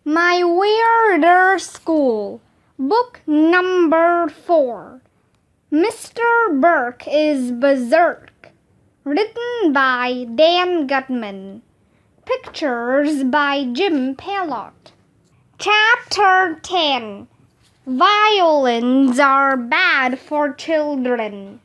My Weirder School, Book Number 4. Mr. Burke is Berserk. Written by Dan Gutman. Pictures by Jim Pallot. Chapter 10. Violins are bad for children.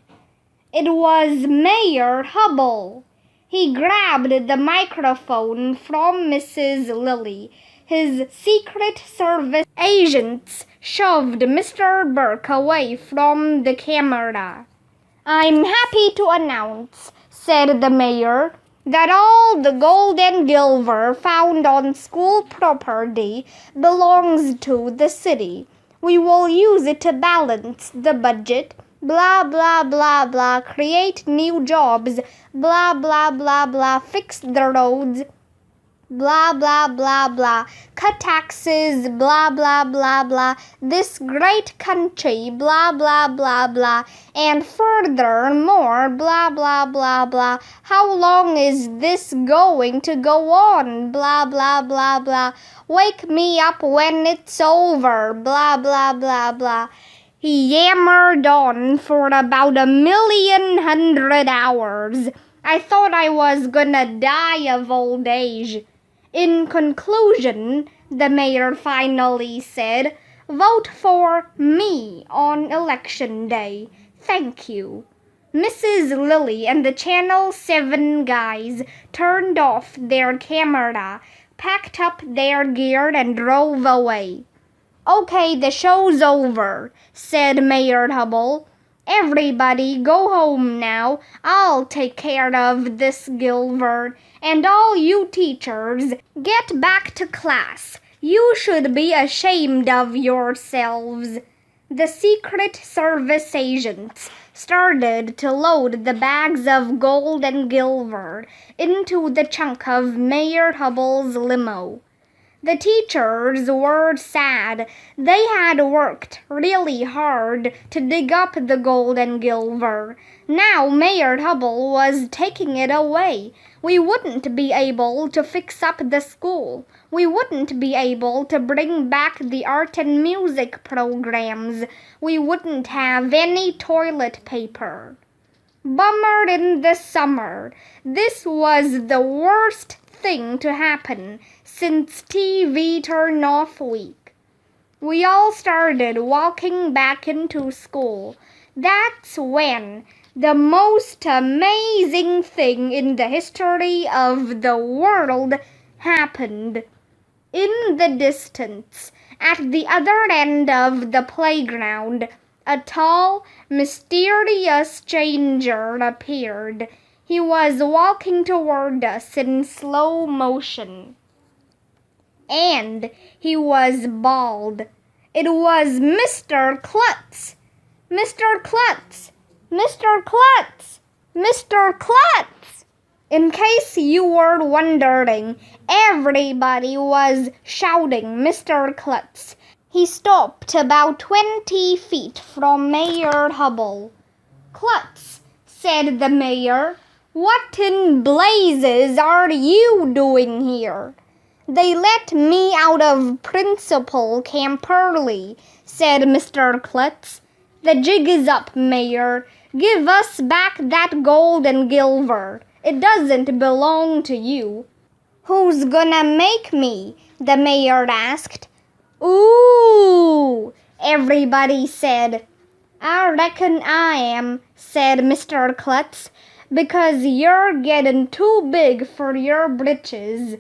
It was Mayor Hubble. He grabbed the microphone from Mrs. Lilly. His Secret Service agents shoved Mr. Burke away from the camera. "I'm happy to announce," said the mayor, "that all the gold and silver found on school property belongs to the city. We will use it to balance the budget, blah, blah, blah, blah, create new jobs, blah, blah, blah, blah, fix the roads, blah, blah, blah, blah, cut taxes, blah, blah, blah, blah, this great country, blah, blah, blah, blah, and furthermore, blah, blah, blah, blah. How long is this going to go on? Blah, blah, blah, blah. Wake me up when it's over, blah, blah, blah, blah." He yammered on for about 1,100,000 hours. I thought I was gonna die of old age. In conclusion, the mayor finally said, "Vote for me on election day. Thank you." Mrs. Lilly and the Channel 7 guys turned off their camera, packed up their gear, and drove away. "Okay, the show's over," said Mayor Hubble. "Everybody go home now. I'll take care of this Gilbert. And all you teachers, get back to class. You should be ashamed of yourselves." The Secret Service agents started to load the bags of gold and silver into the trunk of Mayor Hubble's limo. The teachers were sad. They had worked really hard to dig up the gold and silver. Now Mayor Hubble was taking it away. We wouldn't be able to fix up the school. We wouldn't be able to bring back the art and music programs. We wouldn't have any toilet paper. Bummer in the summer. This was the worst thing to happen since TV turn-off week. We all started walking back into school. That's when the most amazing thing in the history of the world happened. In the distance, at the other end of the playground, a tall, mysterious stranger appeared. He was walking toward us in slow motion. And he was bald. It was Mr. Klutz. "Mr. Klutz! Mr. Klutz! Mr. Klutz!" In case you were wondering, everybody was shouting Mr. Klutz. He stopped about 20 feet from Mayor Hubble. "Klutz," said the mayor, "what in blazes are you doing here?" "They let me out of principal camp early," said Mr. Klutz. "The jig is up, Mayor. Give us back that gold and silver. It doesn't belong to you." "Who's gonna make me?" the mayor asked. "Ooh," everybody said. "I reckon I am," said Mr. Klutz, "because you're getting too big for your britches."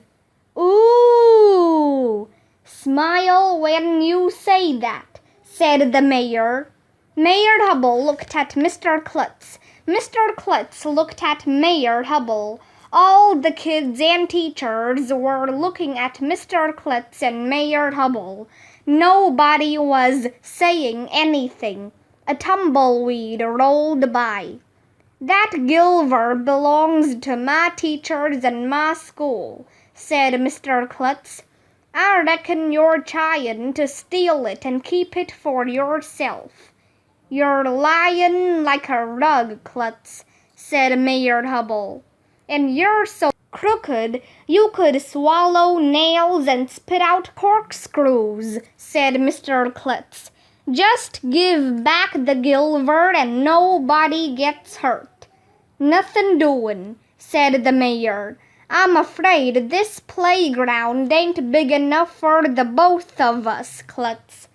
"Ooh, smile when you say that," said the mayor. Mayor Hubble looked at Mr. Klutz. Mr. Klutz looked at Mayor Hubble. All the kids and teachers were looking at Mr. Klutz and Mayor Hubble. Nobody was saying anything. A tumbleweed rolled by. "That silver belongs to my teachers and my school," said Mr. Klutz. "I reckon you're trying to steal it and keep it for yourself." "You're lying like a rug, Klutz," said Mayor Hubble. "And you're so Crooked, you could swallow nails and spit out corkscrews, said Mr. Klutz. Just give back the Gilver and nobody gets hurt. Nothin' doin', said the mayor. I'm afraid this playground ain't big enough for the both of us, Klutz.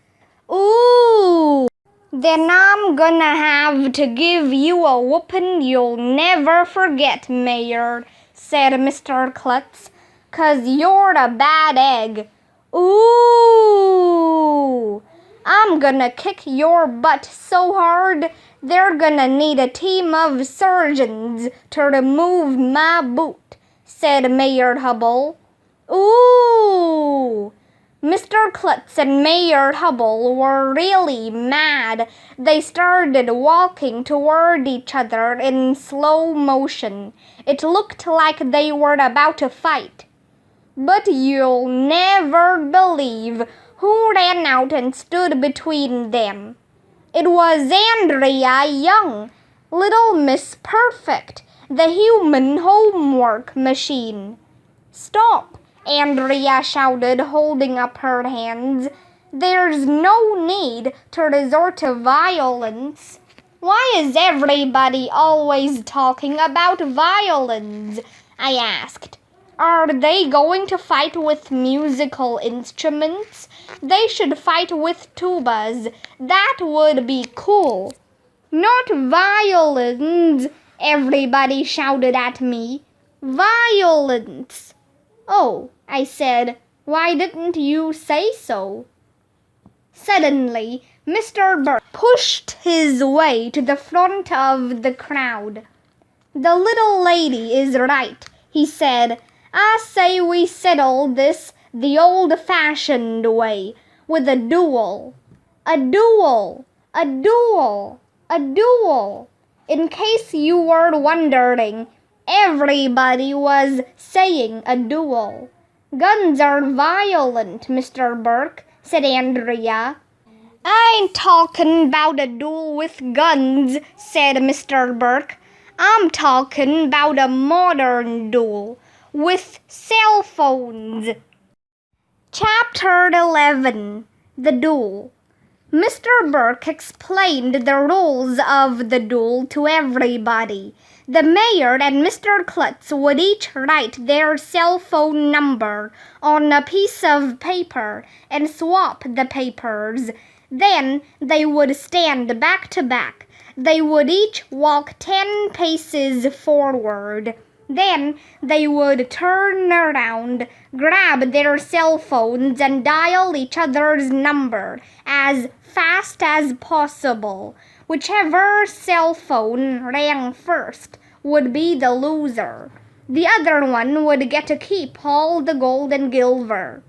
Ooh! Then I'm gonna have to give you a whoopin' you'll never forget, Mayor, said Mr. Klutz, 'cause you're a bad egg. Ooh! I'm gonna kick your butt so hard they're gonna need a team of surgeons to remove my boot, said Mayor Hubble. Ooh! Mr. Klutz and Mayor Hubble were really mad. They started walking toward each other in slow motion. It looked like they were about to fight. But you'll never believe who ran out and stood between them. It was Andrea Young, Little Miss Perfect, the human homework machine. Stop! Andrea shouted, holding up her hands. There's no need to resort to violence. Why is everybody always talking about violence? I asked. Are they going to fight with musical instruments? They should fight with tubas. That would be cool. Not violence, everybody shouted at me. Violence. Oh, I said, why didn't you say so? Suddenly, Mr. Burke pushed his way to the front of the crowd. The little lady is right, he said. I say we settle this the old-fashioned way, with a duel. A duel! A duel! A duel! In case you were wondering, everybody was saying a duel. Guns are violent, Mr. Burke, said Andrea. I ain't talking about a duel with guns, said Mr. Burke. I'm talking about a modern duel with cell phones. Chapter 11. The Duel. Mr. Burke explained the rules of the duel to everybody. The mayor and Mr. Klutz would each write their cell phone number on a piece of paper and swap the papers. Then they would stand back to back. They would each walk 10 paces forward. Then they would turn around, grab their cell phones and dial each other's number as fast as possible. Whichever cell phone rang first would be the loser. The other one would get to keep all the gold and silver.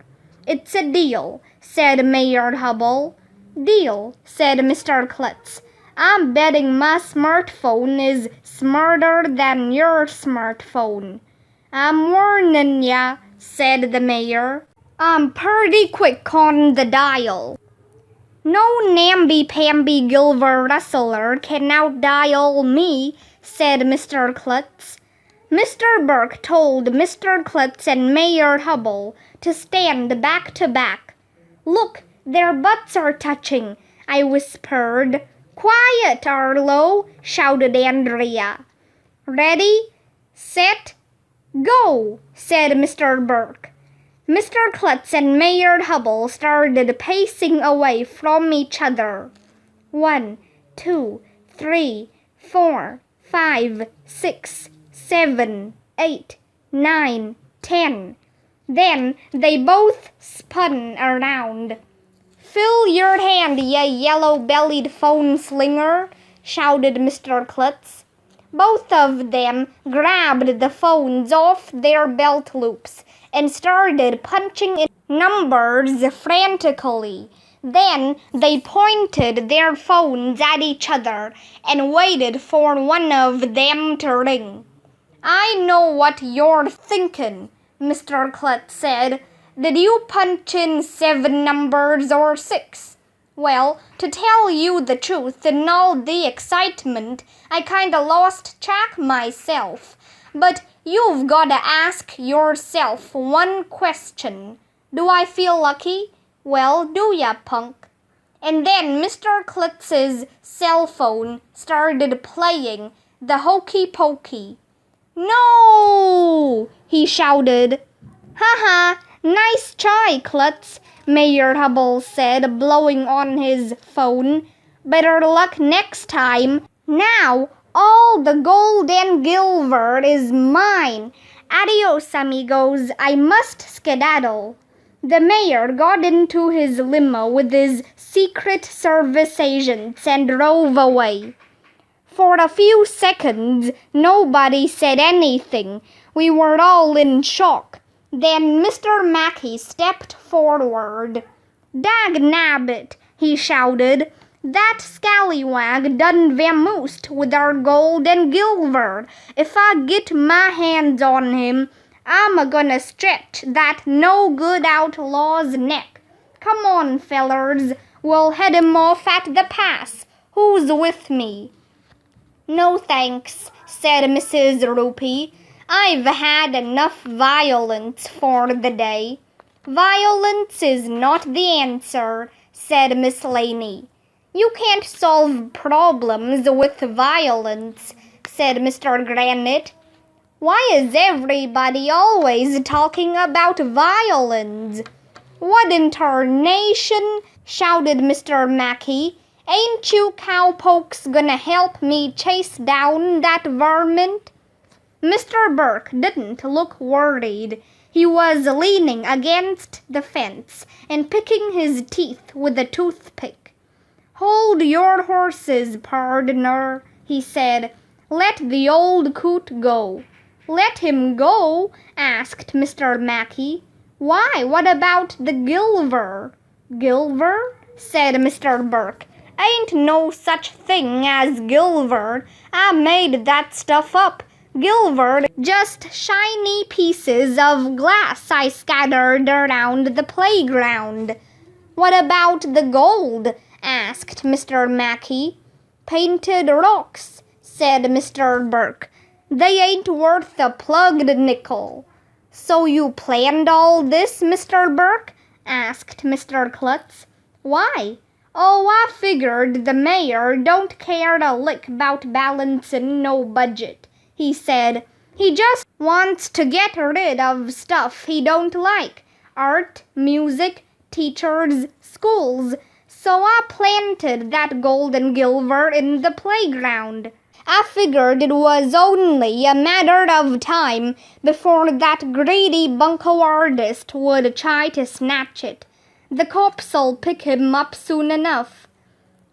It's a deal, said Mayor Hubble. Deal, said Mr. Klutz. I'm betting my smartphone is smarter than your smartphone. I'm warning ya, said the mayor. I'm pretty quick on the dial. No namby-pamby Gilver rustler can out-dial me, said Mr. Klutz. Mr. Burke told Mr. Klutz and Mayor Hubble to stand back to back. Look, their butts are touching, I whispered. Quiet, Arlo, shouted Andrea. Ready, set, go, said Mr. Burke. Mr. Klutz and Mayor Hubble started pacing away from each other. 1, 2, 3, 4, 5, 6, 7, 8, 9, 10. Then they both spun around. Fill your hand, ye yellow-bellied phone slinger, shouted Mr. Klutz. Both of them grabbed the phones off their belt loops and started punching in numbers frantically. Then they pointed their phones at each other and waited for one of them to ring. I know what you're thinking, Mr. Klutz said. Did you punch in 7 numbers or 6? Well, to tell you the truth, in all the excitement, I kinda lost track myself. But You've gotta ask yourself one question. Do I feel lucky? Well, do ya, punk? And then Mr. Klutz's cell phone started playing the Hokey Pokey. No! He shouted. Ha! Nice try, Klutz, Mayor Hubble said, blowing on his phone. Better luck next time. Now, all the gold and silver is mine. Adios, amigos. I must skedaddle. The mayor got into his limo with his Secret Service agents and drove away. For a few seconds, nobody said anything. We were all in shock. Then Mr. Mackey stepped forward. Dag nabbit, he shouted. That scallywag done vamoosed with our gold and silver. If I get my hands on him, I'm a-gonna stretch that no-good outlaw's neck. Come on, fellers, we'll head him off at the pass. Who's with me? No thanks, said Mrs. Rupee. I've had enough violence for the day. Violence is not the answer, said Miss Laney. You can't solve problems with violence, said Mr. Granite. Why is everybody always talking about violence? What in tarnation? Shouted Mr. Mackey. Ain't you cowpokes gonna help me chase down that varmint? Mr. Burke didn't look worried. He was leaning against the fence and picking his teeth with a toothpick. Hold your horses, pardner, he said. Let the old coot go. Let him go? Asked Mr. Mackey. Why, what about the silver? Silver? Said Mr. Burke. Ain't no such thing as silver. I made that stuff up. Silver, just shiny pieces of glass I scattered around the playground. What about the gold? Asked Mr. Mackey. Painted rocks, said Mr. Burke. They ain't worth a plugged nickel. So you planned all this, Mr. Burke? Asked Mr. Klutz. Why? Oh, I figured the mayor don't care a lick about balancin' no budget, he said. He just wants to get rid of stuff he don't like. Art, music, teachers, schools. So I planted that gold and silver in the playground. I figured it was only a matter of time before that greedy bunco artist would try to snatch it. The cops'll pick him up soon enough.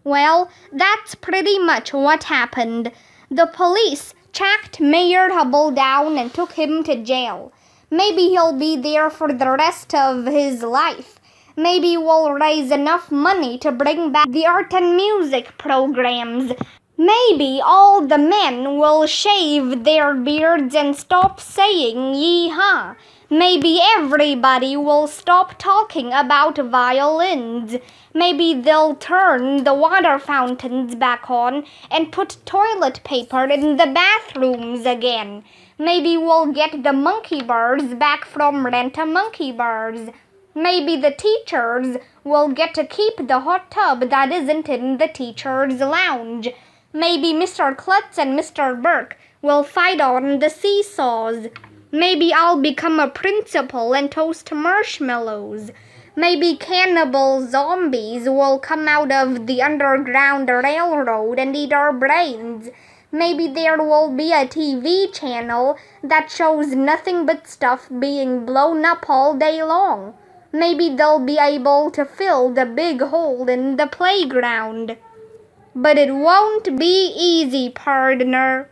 Well, that's pretty much what happened. The police tracked Mayor Hubble down and took him to jail. Maybe he'll be there for the rest of his life. Maybe we'll raise enough money to bring back the art and music programs. Maybe all the men will shave their beards and stop saying yee-haw. Maybe everybody will stop talking about violins. Maybe they'll turn the water fountains back on and put toilet paper in the bathrooms again. Maybe we'll get the monkey bars back from Rent-A-Monkey Bars. Maybe the teachers will get to keep the hot tub that isn't in the teacher's lounge. Maybe Mr. Klutz and Mr. Burke will fight on the seesaws. Maybe I'll become a principal and toast marshmallows. Maybe cannibal zombies will come out of the Underground Railroad and eat our brains. Maybe there will be a TV channel that shows nothing but stuff being blown up all day long. Maybe they'll be able to fill the big hole in the playground. But it won't be easy, pardner.